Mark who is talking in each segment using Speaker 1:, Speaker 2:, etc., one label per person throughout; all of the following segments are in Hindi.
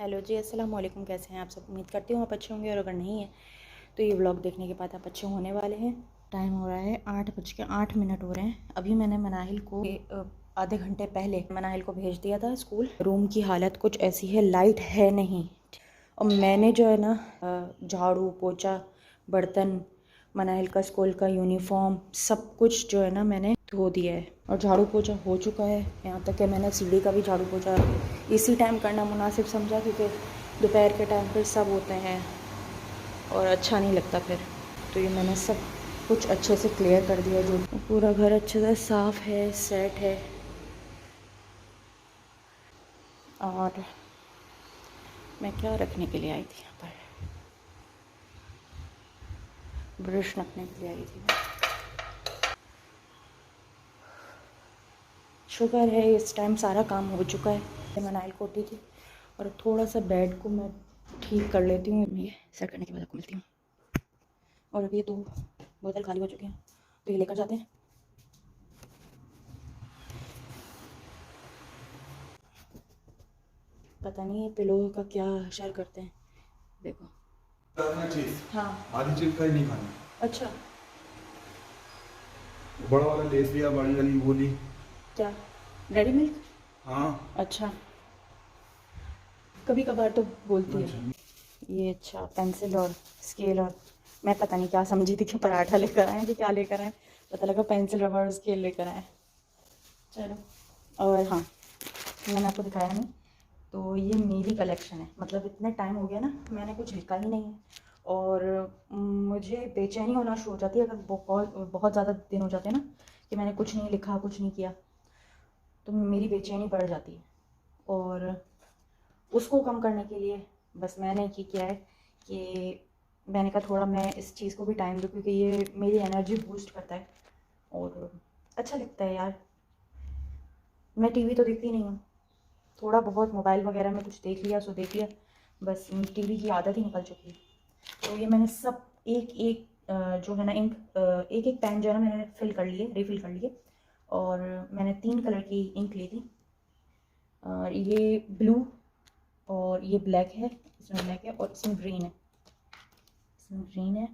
Speaker 1: हेलो जी, अस्सलाम वालेकुम। कैसे हैं आप सब? उम्मीद करती हूँ आप अच्छे होंगे, और अगर नहीं है तो ये व्लॉग देखने के बाद आप अच्छे होने वाले हैं। टाइम हो रहा है 8:08 हो रहे हैं। अभी मैंने मनाहिल को आधे घंटे पहले मनाहिल को भेज दिया था स्कूल। रूम की हालत कुछ ऐसी है, लाइट है नहीं, और मैंने जो है ना झाड़ू पोछा, बर्तन, मनाहिल का स्कूल का यूनिफॉर्म, सब कुछ जो है ना मैंने धो दिया है और झाड़ू पोछा हो चुका है। यहाँ तक कि मैंने सीढ़ी का भी झाड़ू पोछा इसी टाइम करना मुनासिब समझा, क्योंकि दोपहर के टाइम पर सब होते हैं और अच्छा नहीं लगता फिर। तो ये मैंने सब कुछ अच्छे से क्लियर कर दिया। जो पूरा घर अच्छे से साफ़ है, सेट है। और मैं क्या रखने के लिए आई थी, यहाँ पर ब्रश रखने के लिए आई थी। शुक्र है इस टाइम सारा काम हो चुका है। मनाइल को उठी थी और थोड़ा सा बेड को मैं ठीक कर लेती हूँ। ये सेट करने के बाद आपको मिलती हूँ। और अभी ये 2 बोतल खाली हो चुकी हैं, तो ये लेकर जाते हैं। पता नहीं ये पिलो का क्या शेयर करते हैं, देखो।
Speaker 2: चीज
Speaker 1: हाँ,
Speaker 2: आधी चीज का ही नहीं खाना।
Speaker 1: अच्छा।
Speaker 2: बड़ा वाला लेस लिया, बड़ी वाली वो ली।
Speaker 1: क्या? Dairy milk?
Speaker 2: हाँ
Speaker 1: अच्छा, कभी कभार तो बोलती है।
Speaker 2: अच्छा।
Speaker 1: ये अच्छा, पेंसिल और स्केल, और मैं पता नहीं क्या समझी थी कि पराठा लेकर आए कि क्या लेकर आए। पता लगा पेंसिल, रबर और स्केल लेकर आए। चलो। और हाँ, मैंने आपको दिखाया नहीं, तो ये मेरी कलेक्शन है। मतलब इतने टाइम हो गया ना, मैंने कुछ लिखा ही नहीं है, और मुझे बेचैनी होना शुरू हो जाती है अगर बहुत बहुत ज़्यादा दिन हो जाते हैं ना कि मैंने कुछ नहीं लिखा, कुछ नहीं किया, तो मेरी बेचैनी बढ़ जाती है। और उसको कम करने के लिए बस मैंने किया है कि मैंने कहा थोड़ा मैं इस चीज़ को भी टाइम दूँ, क्योंकि ये मेरी एनर्जी बूस्ट करता है और अच्छा लगता है यार। मैं टीवी तो देखती नहीं हूँ, थोड़ा बहुत मोबाइल वगैरह में कुछ देख लिया सो देख लिया, बस टीवी की आदत ही निकल चुकी है। तो ये मैंने सब एक एक जो है ना इंक, एक एक पेन जो है ना मैंने फिल कर लिए, रिफ़िल कर लिए। और मैंने 3 कलर की इंक ली थी, और ये ब्लू और ये ब्लैक है, इसमें ब्लैक है और इसमें ग्रीन है, इसमें ग्रीन है।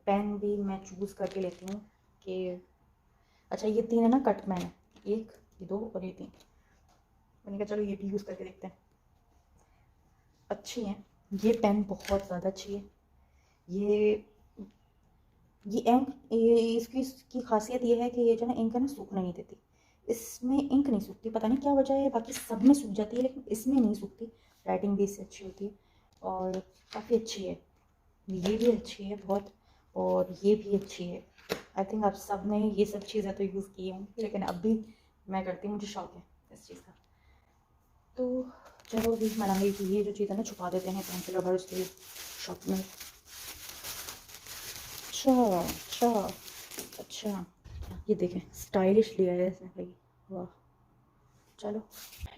Speaker 1: पेन भी मैं चूज़ करके लेती हूँ कि अच्छा ये 3 है ना कट पेन है, 1, ये 2 और ये 3। मैंने कहा चलो ये भी यूज़ करके देखते हैं। अच्छी है ये पेन, बहुत ज़्यादा अच्छी है। ये इसकी खासियत ये है कि ये जो ना इंक है ना सूखने नहीं देती। इसमें इंक नहीं सूखती, पता नहीं क्या वजह है, बाकी सब में सूख जाती है लेकिन इसमें नहीं सूखती। राइटिंग भी इससे अच्छी होती है और काफ़ी अच्छी है। ये भी अच्छी है बहुत, और ये भी अच्छी है। आई थिंक आप सब ने ये सब चीज़ें तो यूज़ की होंगी, लेकिन अब भी मैं करती हूँ, मुझे शौक है इस चीज़ का। तो चलो अभी मनाली की ये जो चीज़ है ना छुपा देते हैं पेंसिल रबर उसके शॉप में। अच्छा अच्छा अच्छा, ये देखें स्टाइलिश लिया है इसने भाई, वाह। चलो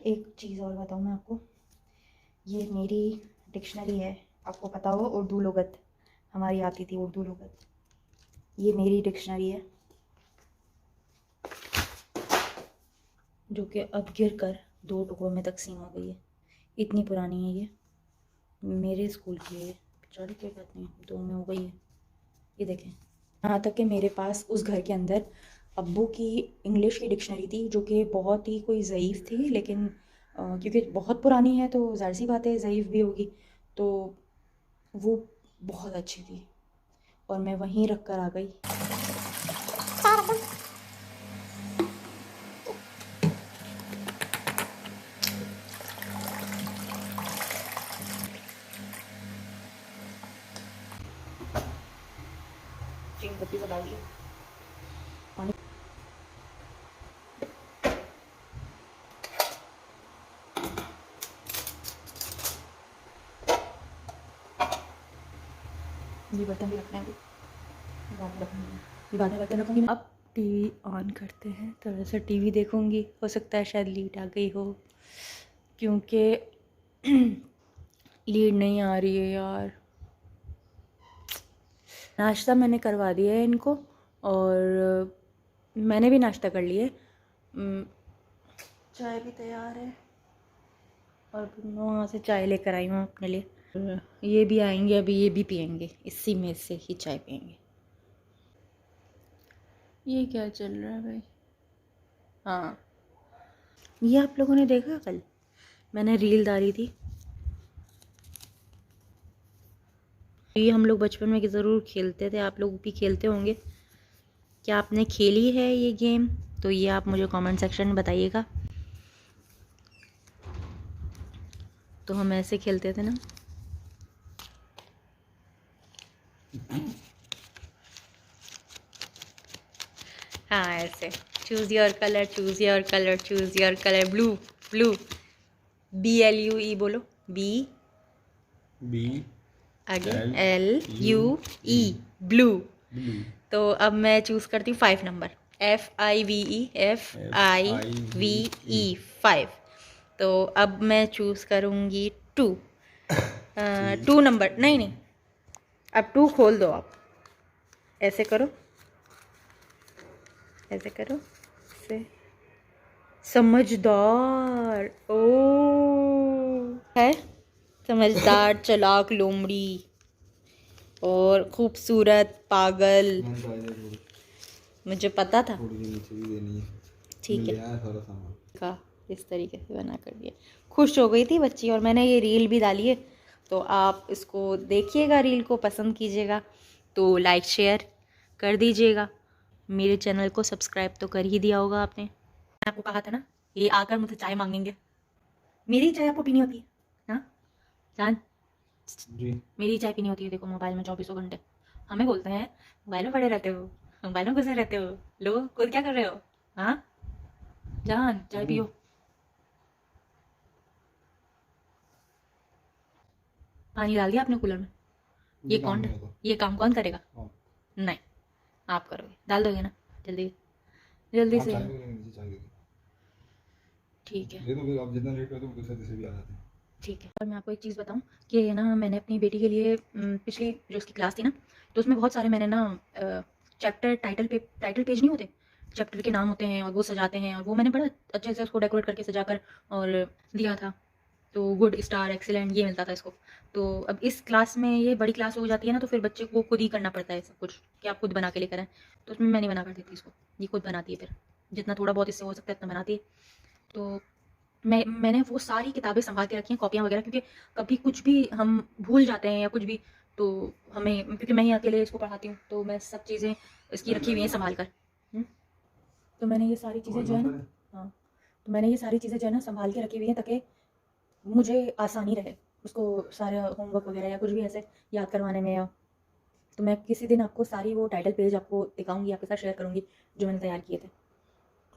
Speaker 1: एक चीज़ और बताऊँ मैं आपको, ये मेरी डिक्शनरी है। आपको पता हो उर्दू लुगत हमारी आती थी, उर्दू लुगत, ये मेरी डिक्शनरी है जो कि अब गिर कर 2 टुकड़ों में तकसीम हो गई है। इतनी पुरानी है ये, मेरे स्कूल की है। चलो कोई बात नहीं, 2 में हो गई है। ये देखें, यहाँ तक कि मेरे पास उस घर के अंदर अब्बू की इंग्लिश की डिक्शनरी थी जो कि बहुत ही कोई ज़यीफ़ थी, लेकिन क्योंकि बहुत पुरानी है तो ज़ाहिर सी बात है ज़यीफ़ भी होगी, तो वो बहुत अच्छी थी और मैं वहीं रख कर आ गई। बत्ती से डाल दी पानी। ये बर्तन भी रखना है, अभी बाद में रखूँगी, ये बाद में बर्तन रखूँगी। अब टीवी ऑन करते हैं, थोड़ा सा टीवी देखूँगी, हो सकता है शायद लीड आ गई हो, क्योंकि लीड नहीं आ रही है यार। नाश्ता मैंने करवा दिया है इनको, और मैंने भी नाश्ता कर लिया है। चाय भी तैयार है। और फिर मैं वहाँ से चाय लेकर आई हूँ अपने लिए। ये भी आएंगे अभी, ये भी पियेंगे, इसी में से ही चाय पियेंगे। ये क्या चल रहा है भाई? हाँ, ये आप लोगों ने देखा कल मैंने रील डाली थी, ये हम लोग बचपन में ज़रूर खेलते थे, आप लोग भी खेलते होंगे। क्या आपने खेली है ये गेम? तो ये आप मुझे कमेंट सेक्शन में बताइएगा। तो हम ऐसे खेलते थे ना। हाँ ऐसे, choose your colour, choose your colour, choose your colour, blue blue, BLUE बोलो, B
Speaker 2: बी
Speaker 1: आगे
Speaker 2: L
Speaker 1: LUE, ब्लू। तो अब मैं चूज़ करती हूँ 5 नंबर, FIVE 5। तो अब मैं चूज़ करूँगी 2। 2 नंबर, नहीं नहीं, अब 2 खोल दो आप, ऐसे करो, ऐसे करो, ऐसे। समझदार, ओ है, समझदार, चालाक, लोमड़ी और खूबसूरत पागल। मुझे पता था। ठीक है, का इस तरीके से बना कर दिया। खुश हो गई थी बच्ची, और मैंने ये रील भी डाली है, तो आप इसको देखिएगा, रील को पसंद कीजिएगा, तो लाइक शेयर कर दीजिएगा। मेरे चैनल को सब्सक्राइब तो कर ही दिया होगा आपने। मैंने आपको कहा था ना, ये आकर मुझसे चाय मांगेंगे। मेरी चाय आपको पीनी होती है ना जान?
Speaker 2: जी।
Speaker 1: मेरी चाय पीनी होती है, देखो मोबाइल में 24 घंटे। हमें बोलते हैं मोबाइल में पड़े रहते हो, मोबाइल में घुसे रहते हो, लो खुद क्या कर रहे हो? हाँ जान, चाय पियो। पानी डाल दिया आपने कूलर में? ये काम कौन करेगा? नहीं, आप करोगे, डाल दोगे ना? जल्दी जल्दी से। ठीक है,
Speaker 2: आप जितना लेट करते हो दूसरे दूसरे भी आ जाते हैं।
Speaker 1: ठीक है। और मैं आपको एक चीज़ बताऊं कि ना, मैंने अपनी बेटी के लिए पिछली जो उसकी क्लास थी ना, तो उसमें बहुत सारे मैंने ना चैप्टर टाइटल पेज नहीं होते, चैप्टर के नाम होते हैं और वो सजाते हैं, और वो मैंने बड़ा अच्छे से उसको डेकोरेट करके सजा कर और दिया था। तो गुड, स्टार, एक्सीलेंट ये मिलता था इसको। तो अब इस क्लास में ये बड़ी क्लास हो जाती है ना, तो फिर बच्चे को खुद ही करना पड़ता है सब कुछ, कि आप खुद बना के लेकर आएँ। तो उसमें मैं नहीं बना कर देती इसको, ये खुद बनाती है, फिर जितना थोड़ा बहुत इससे हो सकता है इतना बनाती है। तो मैंने वो सारी किताबें सँभाल के रखी हैं, कॉपियाँ वगैरह, क्योंकि कभी कुछ भी हम भूल जाते हैं या कुछ भी, तो हमें, क्योंकि मैं ही अकेले इसको पढ़ाती हूँ, तो मैं सब चीज़ें इसकी रखी हुई हैं सँभाल कर। तो मैंने ये सारी चीज़ें जो है ना, हाँ, तो मैंने ये सारी चीज़ें जो है ना सँभाल के रखी हुई हैं, ताकि मुझे आसानी रहे उसको सारा होमवर्क वगैरह या कुछ भी ऐसे याद करवाने में। या तो मैं किसी दिन आपको सारी वो टाइटल पेज आपको दिखाऊँगी, आपके साथ शेयर करूँगी जो मैंने तैयार किए थे।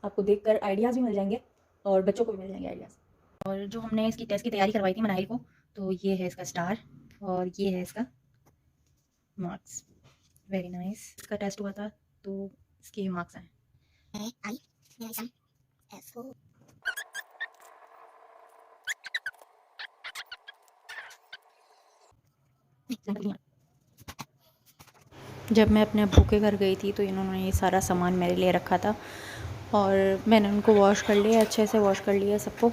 Speaker 1: आपको देखकर आइडियाज़ भी मिल जाएंगे और बच्चों को भी मिल जाएंगे आइडियाज़। और जो हमने इसकी टेस्ट की तैयारी करवाई थी मनाहिल को, तो ये है इसका स्टार और ये है इसका मार्क्स। Very nice. इसका टेस्ट हुआ था तो इसके मार्क्स आए। जब मैं अपने अब्बू के घर गई थी, तो इन्होंने ये सारा सामान मेरे लिए रखा था, और मैंने उनको वॉश कर लिया, अच्छे से वॉश कर लिया सबको।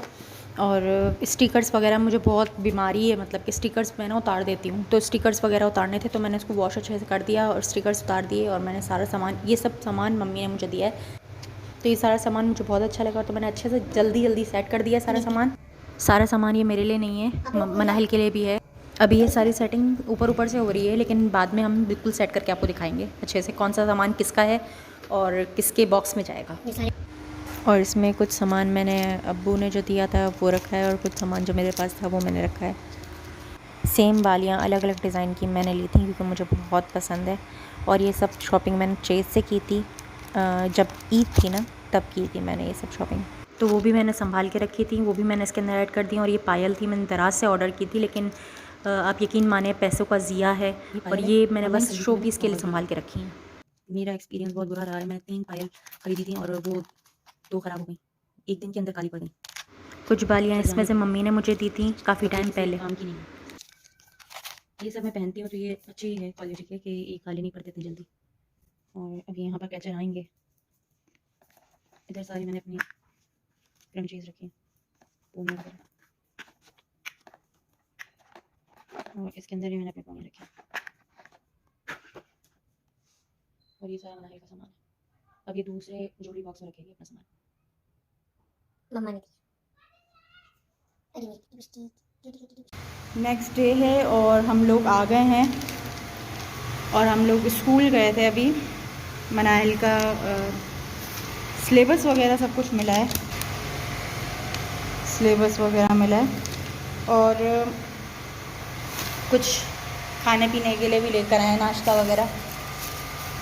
Speaker 1: और स्टिकर्स वगैरह, मुझे बहुत बीमारी है, मतलब कि स्टिकर्स मैं ना उतार देती हूँ, तो स्टिकर्स वगैरह उतारने थे, तो मैंने उसको वॉश अच्छे से कर दिया और स्टिकर्स उतार दिए। और मैंने सारा सामान, ये सब सामान मम्मी ने मुझे दिया है, तो ये सारा सामान मुझे बहुत अच्छा लगा, तो मैंने अच्छे से जल्दी सेट कर दिया सारा सामान। सारा सामान ये मेरे लिए नहीं है, मनाहिल के लिए भी है। अभी ये सारी सेटिंग ऊपर से हो रही है, लेकिन बाद में हम बिल्कुल सेट करके आपको दिखाएंगे अच्छे से, कौन सा सामान किसका है और किसके बॉक्स में जाएगा। और इसमें कुछ सामान मैंने अब्बू ने जो दिया था वो रखा है, और कुछ सामान जो मेरे पास था वो मैंने रखा है। सेम बालियाँ अलग अलग डिज़ाइन की मैंने ली थी, क्योंकि मुझे बहुत पसंद है। और ये सब शॉपिंग मैंने चेज़ से की थी, जब ईद थी ना तब की थी मैंने ये सब शॉपिंग। तो वो भी मैंने संभाल के रखी थी, वो भी मैंने इसके अंदर ऐड कर दी। और ये पायल थी, मैंने दराज से ऑर्डर की थी, लेकिन आप यकीन माने पैसों का ज़िया है, और ये मैंने बस शो पीस के लिए संभाल के रखी हैं। मेरा एक्सपीरियंस बहुत बुरा रहा है। मैंने 3 पायल खरीदी थी और वो 2 ख़राब हो गई, एक दिन के अंदर काली पड़ गई। कुछ बालियाँ इसमें से मम्मी ने मुझे दी थी काफ़ी टाइम पहले। काम की नहीं है, ये सब मैं पहनती हूँ, तो ये अच्छी है क्वालिटी के, कि ये काली नहीं पड़ती इतनी जल्दी। और अभी यहाँ पर कैचर आएंगे। इधर सारी मैंने अपनी क्रंचीज़ रखी हैं, और इसके अंदर ही मैंने अपने पौने रखे और ये सारा मनाली का सामान है। अब ये दूसरे ज्वेलरी बॉक्स में रखेंगे अपना सामान।
Speaker 3: मम्मा ने
Speaker 1: नेक्स्ट डे है और हम लोग आ गए हैं और हम लोग स्कूल गए थे अभी। मनाली का सिलेबस वगैरह सब कुछ मिला है, सिलेबस वगैरह मिला है और कुछ खाने पीने के लिए भी लेकर आए, नाश्ता वगैरह।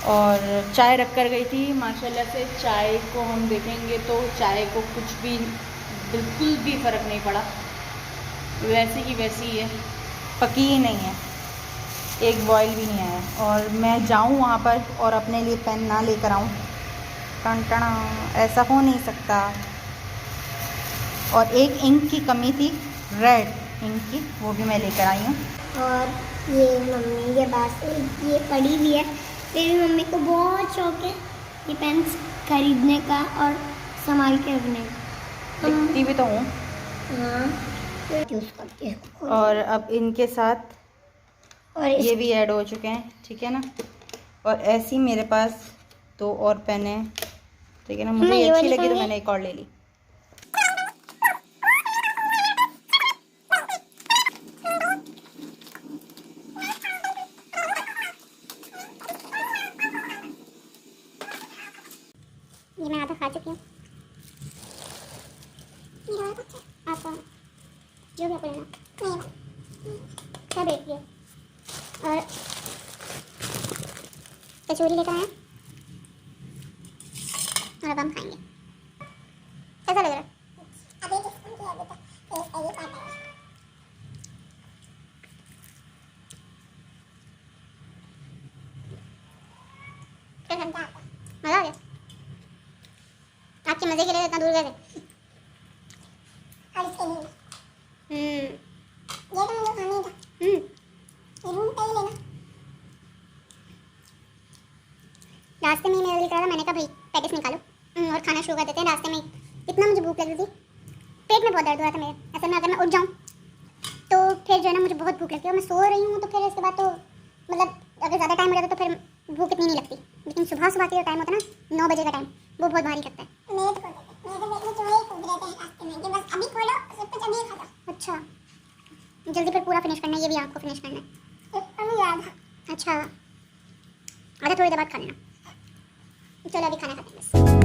Speaker 1: और चाय रख कर गई थी माशाल्लाह से। चाय को हम देखेंगे तो चाय को कुछ भी बिल्कुल भी फ़र्क नहीं पड़ा, वैसी की वैसी ही है, पकी ही नहीं है, एक बॉयल भी नहीं आया। और मैं जाऊँ वहाँ पर और अपने लिए पेन ना लेकर आऊँ, टन ऐसा हो नहीं सकता। और एक इंक की कमी थी, रेड इंक की, वो भी मैं लेकर आई हूँ।
Speaker 3: और ये मम्मी के पास ये पड़ी हुई है, मेरी मम्मी को बहुत शौक है ये पेन्स खरीदने का और संभाल के रखने का।
Speaker 1: लिखती भी तो हूँ।
Speaker 3: हाँ, यूज़ करती है।
Speaker 1: और अब इनके साथ
Speaker 3: और
Speaker 1: ये भी ऐड हो चुके हैं, ठीक है ना। और ऐसी मेरे पास 2 और पेन है, ठीक है ना। मुझे ये अच्छी लगी तो मैंने एक और ले ली।
Speaker 3: ये मैं आधा खा चुकी हूँ। आपको जो भी आपको लेना नहीं सब एक ही है। और कचौरी लेकर आए और अब हम खाएंगे। कैसा लग रहा है? मजा आ गया? आपके मजे के लिए इतना दूर गए थे? और इसके लिए ये तो मुझे खाना ही था। ये रूम पे ही लेना। रास्ते में ही मेरा दिल कर रहा था, मैंने कहा भाई पैकेट निकालो और खाना शुरू कर देते हैं। रास्ते में इतना मुझे भूख लग रही थी, पेट में बहुत दर्द हो रहा था मेरे। ऐसे में अगर मैं उठ जाऊँ तो फिर जो है ना मुझे बहुत भूख लगती है। और मैं सो रही हूँ तो फिर इसके बाद तो मतलब अगर ज़्यादा टाइम हो जाता तो फिर भूख इतनी नहीं लगती। लेकिन सुबह सुबह का जो टाइम होता है ना, 9 बजे का टाइम, वो बहुत भारी लगता है। अच्छा, जल्दी फिर पूरा फिनिश करना है, ये भी आपको फिनिश करना है। अच्छा, आधा थोड़ी देर बाद खा लेना। चलो अभी खाना खाते हैं बस।